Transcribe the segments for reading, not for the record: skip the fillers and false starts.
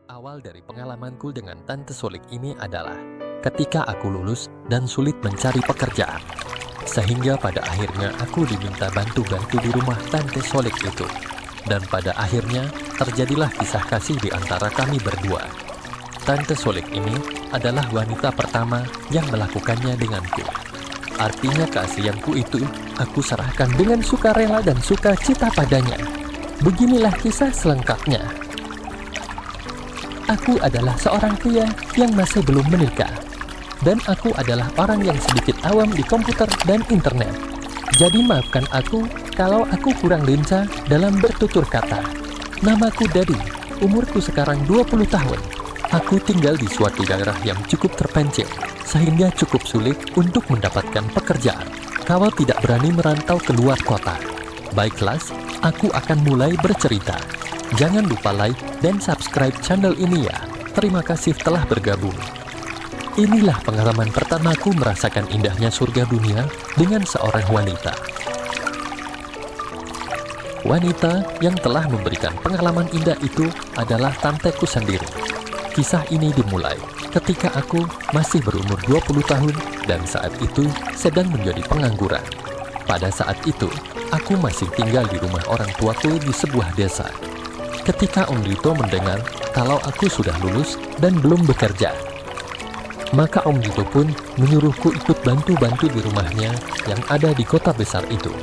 Awal dari pengalamanku dengan Tante Solik ini adalah ketika aku lulus dan sulit mencari pekerjaan. Sehingga pada akhirnya aku diminta bantu-bantu di rumah Tante Solik itu. Dan pada akhirnya terjadilah kisah kasih di antara kami berdua. Tante Solik ini adalah wanita pertama yang melakukannya denganku. Artinya keaslianku itu aku serahkan dengan sukarela dan sukacita padanya. Beginilah kisah selengkapnya. Aku adalah seorang pria yang masih belum menikah. Dan aku adalah orang yang sedikit awam di komputer dan internet. Jadi maafkan aku kalau aku kurang lincah dalam bertutur kata. Namaku Dadi, umurku sekarang 20 tahun. Aku tinggal di suatu daerah yang cukup terpencil, sehingga cukup sulit untuk mendapatkan pekerjaan kalau tidak berani merantau keluar kota. Baiklah, aku akan mulai bercerita. Jangan lupa like dan subscribe channel ini ya. Terima kasih telah bergabung. Inilah pengalaman pertamaku merasakan indahnya surga dunia dengan seorang wanita. Wanita yang telah memberikan pengalaman indah itu adalah tanteku sendiri. Kisah ini dimulai ketika aku masih berumur 20 tahun dan saat itu sedang menjadi pengangguran. Pada saat itu, aku masih tinggal di rumah orang tuaku di sebuah desa. Ketika Om Dito mendengar kalau aku sudah lulus dan belum bekerja, maka Om Dito pun menyuruhku ikut bantu-bantu di rumahnya yang ada di kota besar itu.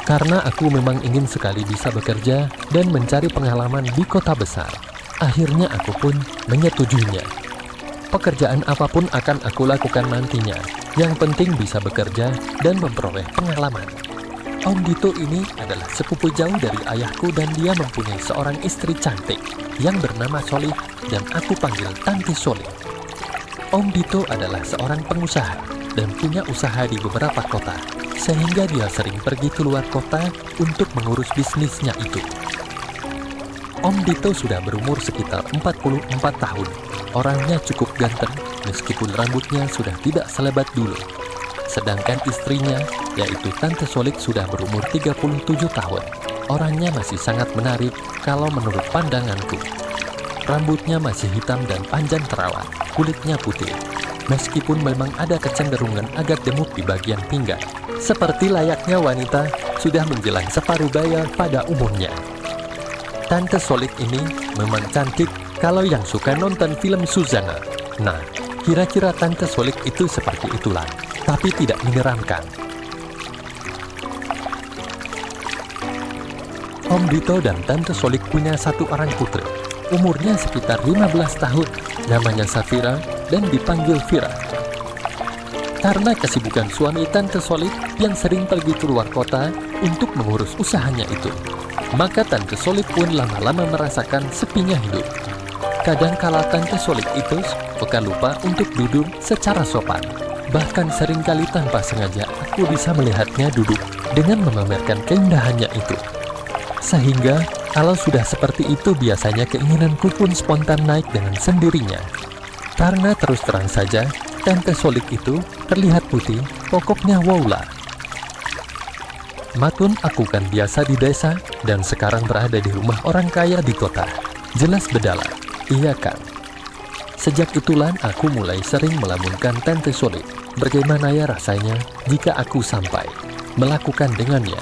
Karena aku memang ingin sekali bisa bekerja dan mencari pengalaman di kota besar, akhirnya aku pun menyetujuinya. Pekerjaan apapun akan aku lakukan nantinya, yang penting bisa bekerja dan memperoleh pengalaman. Om Dito ini adalah sepupu jauh dari ayahku dan dia mempunyai seorang istri cantik yang bernama Solih dan aku panggil Tante Solik. Om Dito adalah seorang pengusaha dan punya usaha di beberapa kota, sehingga dia sering pergi keluar kota untuk mengurus bisnisnya itu. Om Dito sudah berumur sekitar 44 tahun. Orangnya cukup ganteng meskipun rambutnya sudah tidak selebat dulu. Sedangkan istrinya, yaitu Tante Solik sudah berumur 37 tahun. Orangnya masih sangat menarik kalau menurut pandanganku. Rambutnya masih hitam dan panjang terawat, kulitnya putih. Meskipun memang ada kecenderungan agak gemuk di bagian pinggang. Seperti layaknya wanita sudah menjelang separuh baya pada umurnya. Tante Solik ini memang cantik kalau yang suka nonton film Suzana. Nah, kira-kira Tante Solik itu seperti itulah, tapi tidak menyeramkan. Om Dito dan Tante Solik punya satu orang putri. Umurnya sekitar 15 tahun, namanya Safira dan dipanggil Vira. Karena kesibukan suami Tante Solik yang sering pergi keluar kota untuk mengurus usahanya itu, maka Tante Solik pun lama-lama merasakan sepinya hidup. Kadangkala Tante Solik itu suka lupa untuk duduk secara sopan. Bahkan seringkali tanpa sengaja aku bisa melihatnya duduk dengan memamerkan keindahannya itu. Sehingga kalau sudah seperti itu biasanya keinginanku pun spontan naik dengan sendirinya. Karena terus terang saja Tante Solik itu terlihat putih, pokoknya wow lah. Matun aku kan biasa di desa dan sekarang berada di rumah orang kaya di kota. Jelas bedala, iya kan? Sejak itulah aku mulai sering melamunkan Tante Solik. Bagaimana ya rasanya jika aku sampai melakukan dengannya?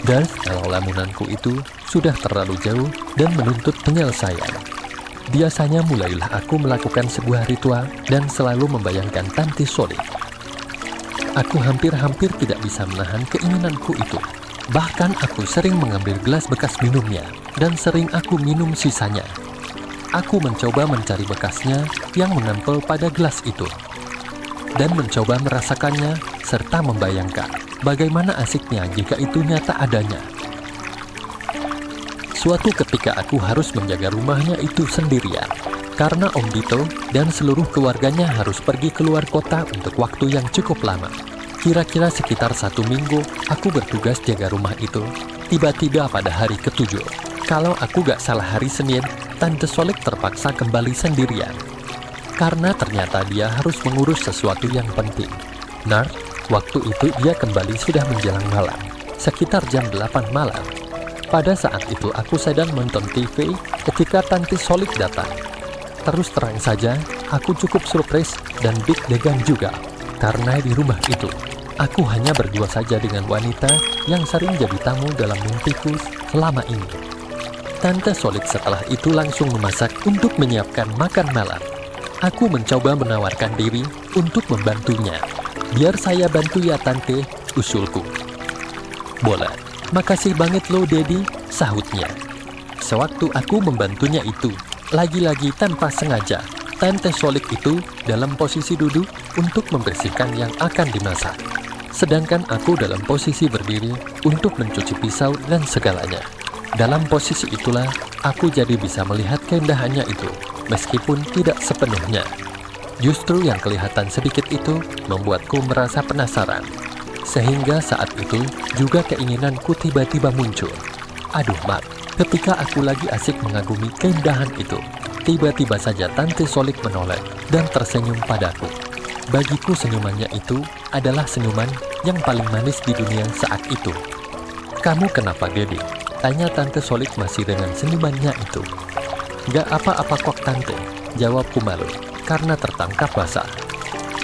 Dan kalau lamunanku itu sudah terlalu jauh dan menuntut penyelesaian, biasanya mulailah aku melakukan sebuah ritual dan selalu membayangkan Tante Solik. Aku hampir-hampir tidak bisa menahan keinginanku itu. Bahkan aku sering mengambil gelas bekas minumnya dan sering aku minum sisanya. Aku mencoba mencari bekasnya yang menempel pada gelas itu dan mencoba merasakannya serta membayangkan bagaimana asiknya jika itu nyata adanya. Suatu ketika aku harus menjaga rumahnya itu sendirian karena Om Dito dan seluruh keluarganya harus pergi keluar kota untuk waktu yang cukup lama. Kira-kira sekitar 1 minggu aku bertugas jaga rumah itu. Tiba-tiba pada hari ke-7, kalau aku gak salah hari Senin, Tante Solik terpaksa kembali sendirian. Karena ternyata dia harus mengurus sesuatu yang penting. Nah, waktu itu dia kembali sudah menjelang malam, sekitar jam 8 malam. Pada saat itu aku sedang menonton TV ketika Tante Solik datang. Terus terang saja, aku cukup surprise dan deg-degan juga. Karena di rumah itu, aku hanya berdua saja dengan wanita yang sering jadi tamu dalam mimpiku selama ini. Tante Solik setelah itu langsung memasak untuk menyiapkan makan malam. Aku mencoba menawarkan diri untuk membantunya. Biar saya bantu ya Tante, usulku. Boleh, makasih banget lo Dedi, sahutnya. Sewaktu aku membantunya itu, lagi-lagi tanpa sengaja, Tante Solik itu dalam posisi duduk untuk membersihkan yang akan dimasak. Sedangkan aku dalam posisi berdiri untuk mencuci pisau dan segalanya. Dalam posisi itulah, aku jadi bisa melihat keindahannya itu, meskipun tidak sepenuhnya. Justru yang kelihatan sedikit itu membuatku merasa penasaran. Sehingga saat itu juga keinginanku tiba-tiba muncul. Aduh Mat, ketika aku lagi asik mengagumi keindahan itu, tiba-tiba saja Tante Solik menoleh dan tersenyum padaku. Bagiku senyumannya itu adalah senyuman yang paling manis di dunia saat itu. Kamu kenapa Dedi? Tanya Tante Solik masih dengan senyumannya itu. Gak apa-apa kok Tante, jawabku malu karena tertangkap basah.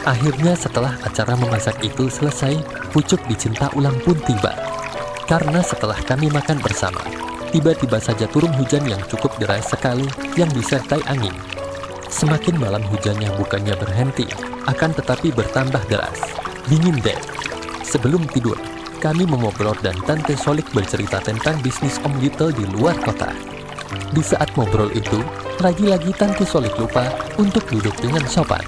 Akhirnya setelah acara memasak itu selesai, pucuk dicinta ulang pun tiba. Karena setelah kami makan bersama, tiba-tiba saja turun hujan yang cukup deras sekali yang disertai angin. Semakin malam hujannya bukannya berhenti, akan tetapi bertambah deras. Dingin deh. Sebelum tidur, kami mengobrol dan Tante Solik bercerita tentang bisnis Om Beetle di luar kota. Di saat ngobrol itu, lagi-lagi Tante Solik lupa untuk duduk dengan sopan.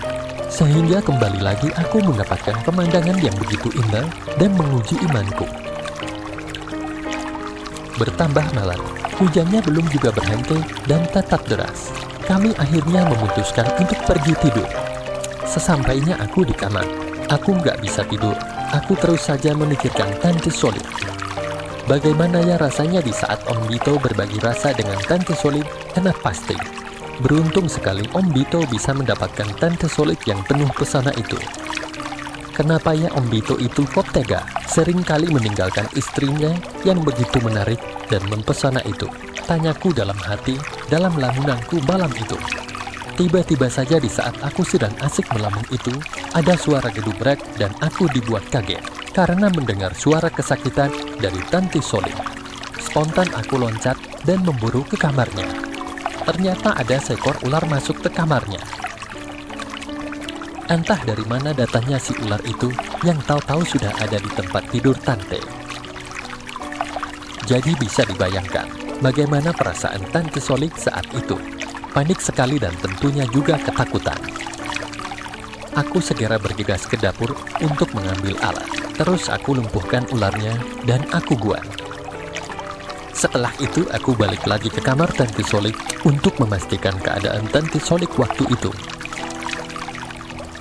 Sehingga kembali lagi aku mendapatkan pemandangan yang begitu indah dan menguji imanku. Bertambah malam, hujannya belum juga berhenti dan tetap deras. Kami akhirnya memutuskan untuk pergi tidur. Sesampainya aku di kamar, aku nggak bisa tidur. Aku terus saja memikirkan Tante Solik. Bagaimana ya rasanya di saat Om Beetle berbagi rasa dengan Tante Solik? Enak pasti. Beruntung sekali Om Beetle bisa mendapatkan Tante Solik yang penuh pesona itu. Kenapa ya Om Beetle itu kok tega sering kali meninggalkan istrinya yang begitu menarik dan mempesona itu? Tanyaku dalam hati, dalam lamunanku malam itu. Tiba-tiba saja di saat aku sedang asik melamun itu, ada suara gedubrak dan aku dibuat kaget karena mendengar suara kesakitan dari Tante Solik. Spontan aku loncat dan memburu ke kamarnya. Ternyata ada seekor ular masuk ke kamarnya. Entah dari mana datangnya si ular itu yang tahu-tahu sudah ada di tempat tidur Tante. Jadi bisa dibayangkan bagaimana perasaan Tante Solik saat itu. Panik sekali dan tentunya juga ketakutan. Aku segera bergegas ke dapur untuk mengambil alat. Terus aku lumpuhkan ularnya dan aku buang. Setelah itu aku balik lagi ke kamar Tante Solik untuk memastikan keadaan Tante Solik waktu itu.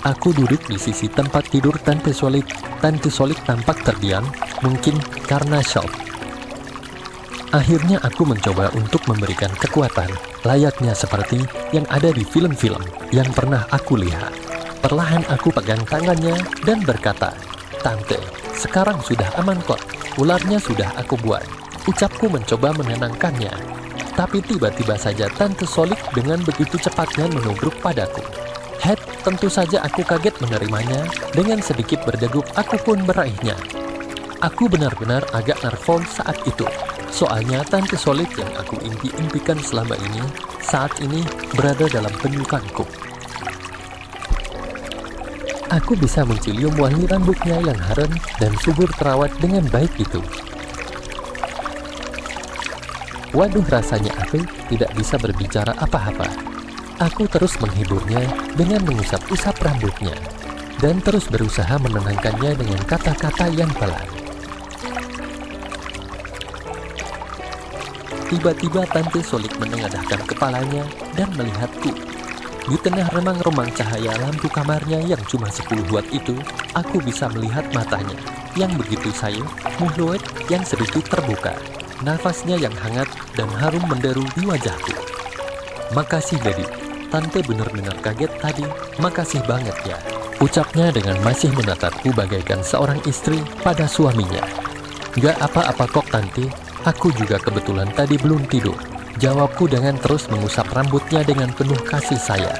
Aku duduk di sisi tempat tidur Tante Solik. Tante Solik tampak terdiam, mungkin karena shock. Akhirnya aku mencoba untuk memberikan kekuatan, layaknya seperti yang ada di film-film yang pernah aku lihat. Perlahan aku pegang tangannya dan berkata, "Tante, sekarang sudah aman kok, ularnya sudah aku buat." Ucapku mencoba menenangkannya, tapi tiba-tiba saja Tante Solik dengan begitu cepatnya menubruk padaku. Tentu saja aku kaget menerimanya. Dengan sedikit berdegup, aku pun meraihnya. Aku benar-benar agak nervous saat itu. Soalnya Tante Solik yang aku impi-impikan selama ini, saat ini berada dalam pelukanku. Aku bisa mencium wangi rambutnya yang harum dan subur terawat dengan baik itu. Waduh, rasanya aku tidak bisa berbicara apa-apa. Aku terus menghiburnya dengan mengusap-usap rambutnya dan terus berusaha menenangkannya dengan kata-kata yang pelan. Tiba-tiba Tante Solik menengadahkan kepalanya dan melihatku. Di tengah remang-remang cahaya lampu kamarnya yang cuma 10 watt itu, aku bisa melihat matanya yang begitu sayang, mulut yang sedikit terbuka. Nafasnya yang hangat dan harum menderu di wajahku. Makasih Dedi, Tante benar-benar kaget tadi, makasih banget ya. Ucapnya dengan masih menatapku bagaikan seorang istri pada suaminya. Gak apa-apa kok Tante, Aku juga kebetulan tadi belum tidur, jawabku dengan terus mengusap rambutnya dengan penuh kasih sayang.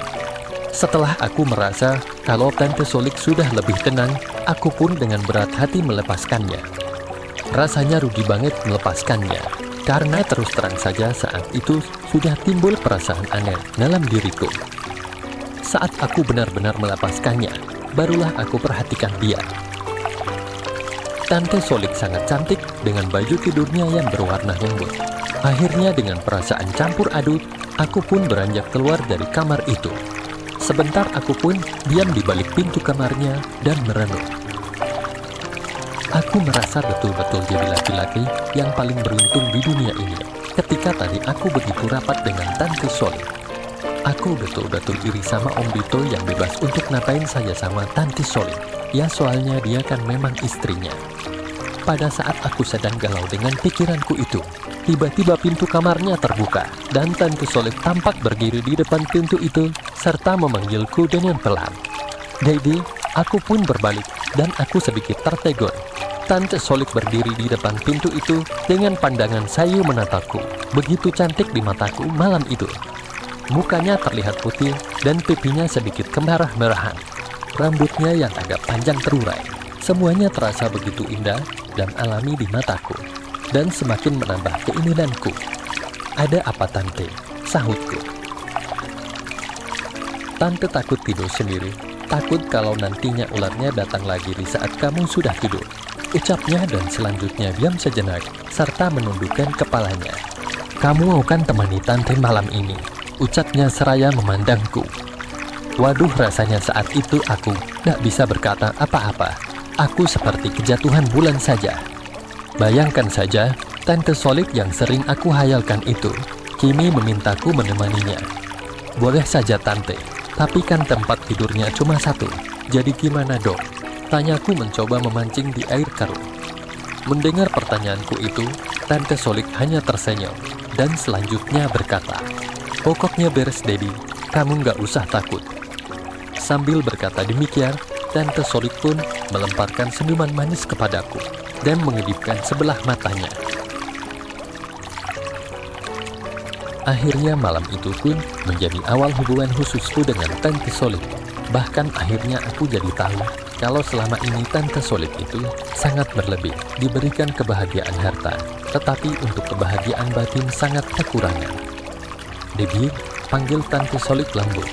Setelah aku merasa kalau Tante Solik sudah lebih tenang, aku pun dengan berat hati melepaskannya. Rasanya rugi banget melepaskannya, karena terus terang saja saat itu sudah timbul perasaan aneh dalam diriku. Saat aku benar-benar melepaskannya, barulah aku perhatikan dia. Tante Solik sangat cantik dengan baju tidurnya yang berwarna lembut. Akhirnya dengan perasaan campur aduk, aku pun beranjak keluar dari kamar itu. Sebentar aku pun diam di balik pintu kamarnya dan merenung. Aku merasa betul-betul jadi laki-laki yang paling beruntung di dunia ini ketika tadi aku begitu rapat dengan Tante Solik. Aku betul-betul iri sama Om Dito yang bebas untuk ngapain saja sama Tante Solik. Ya soalnya dia kan memang istrinya. Pada saat aku sedang galau dengan pikiranku itu, tiba-tiba pintu kamarnya terbuka dan Tante Solik tampak berdiri di depan pintu itu serta memanggilku dengan pelan. Jadi, aku pun berbalik dan aku sedikit tertegun. Tante Solik berdiri di depan pintu itu dengan pandangan sayu menatapku, begitu cantik di mataku malam itu. Mukanya terlihat putih dan pipinya sedikit kemerah-merahan. Rambutnya yang agak panjang terurai. Semuanya terasa begitu indah dan alami di mataku. Dan semakin menambah keinginanku. Ada apa Tante? Sahutku. Tante takut tidur sendiri. Takut kalau nantinya ularnya datang lagi di saat kamu sudah tidur. Ucapnya dan selanjutnya diam sejenak serta menundukkan kepalanya. Kamu mau kan temani Tante malam ini? Ucapnya seraya memandangku. Waduh, rasanya saat itu aku tak bisa berkata apa-apa. Aku seperti kejatuhan bulan saja. Bayangkan saja, Tante Solik yang sering aku hayalkan itu, kini memintaku menemaninya. Boleh saja Tante, tapi kan tempat tidurnya cuma satu. Jadi gimana dong? Tanyaku mencoba memancing di air keruh. Mendengar pertanyaanku itu, Tante Solik hanya tersenyum dan selanjutnya berkata, "Pokoknya beres Dedi, kamu nggak usah takut." Sambil berkata demikian, Tante Solik pun melemparkan senyuman manis kepadaku dan mengedipkan sebelah matanya. Akhirnya malam itu pun menjadi awal hubungan khususku dengan Tante Solik. Bahkan akhirnya aku jadi tahu kalau selama ini Tante Solik itu sangat berlebih, diberikan kebahagiaan harta, tetapi untuk kebahagiaan batin sangat kekurangan. Debbie, panggil Tante Solik lembut.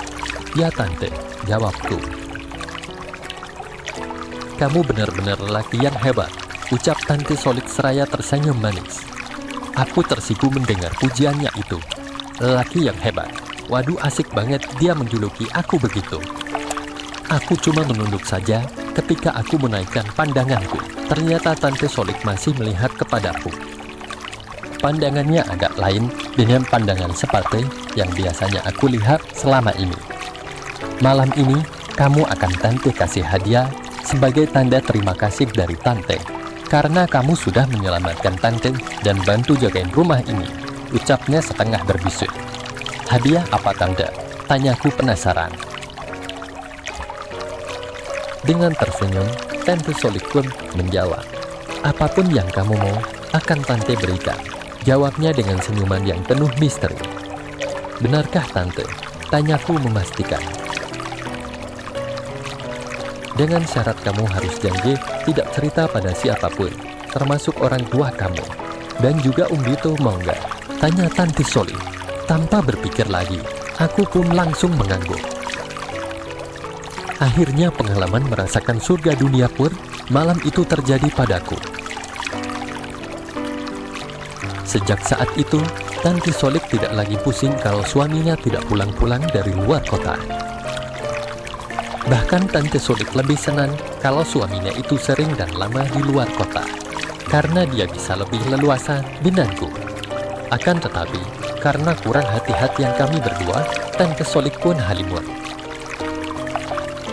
Ya Tante, jawabku. Kamu benar-benar lelaki yang hebat, ucap Tante Solik seraya tersenyum manis. Aku tersipu mendengar pujiannya itu. Lelaki yang hebat. Waduh, asik banget dia menjuluki aku begitu. Aku cuma menunduk saja ketika aku menaikkan pandanganku. Ternyata Tante Solik masih melihat kepadaku. Pandangannya agak lain dengan pandangan seperti yang biasanya aku lihat selama ini. Malam ini, kamu akan Tante kasih hadiah sebagai tanda terima kasih dari Tante. Karena kamu sudah menyelamatkan Tante dan bantu jagain rumah ini, ucapnya setengah berbisik. Hadiah apa Tante? Tanyaku penasaran. Dengan tersenyum, Tante Solik pun menjawab, apapun yang kamu mau, akan Tante berikan. Jawabnya dengan senyuman yang penuh misteri. Benarkah Tante? Tanyaku memastikan. Dengan syarat kamu harus janji tidak cerita pada siapapun, termasuk orang tua kamu. Dan juga Dito mau nggak? Tanya Tante Solik. Tanpa berpikir lagi, aku pun langsung mengangguk. Akhirnya pengalaman merasakan surga dunia pun malam itu terjadi padaku. Sejak saat itu, Tante Solik tidak lagi pusing kalau suaminya tidak pulang-pulang dari luar kota. Bahkan Tante Solik lebih senang kalau suaminya itu sering dan lama di luar kota, karena dia bisa lebih leluasa denganku. Akan tetapi, karena kurang hati-hatian kami berdua, Tante Solik pun halimun.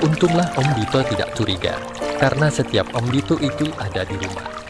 Untunglah Om Dito tidak curiga, karena setiap Om Dito itu ada di rumah.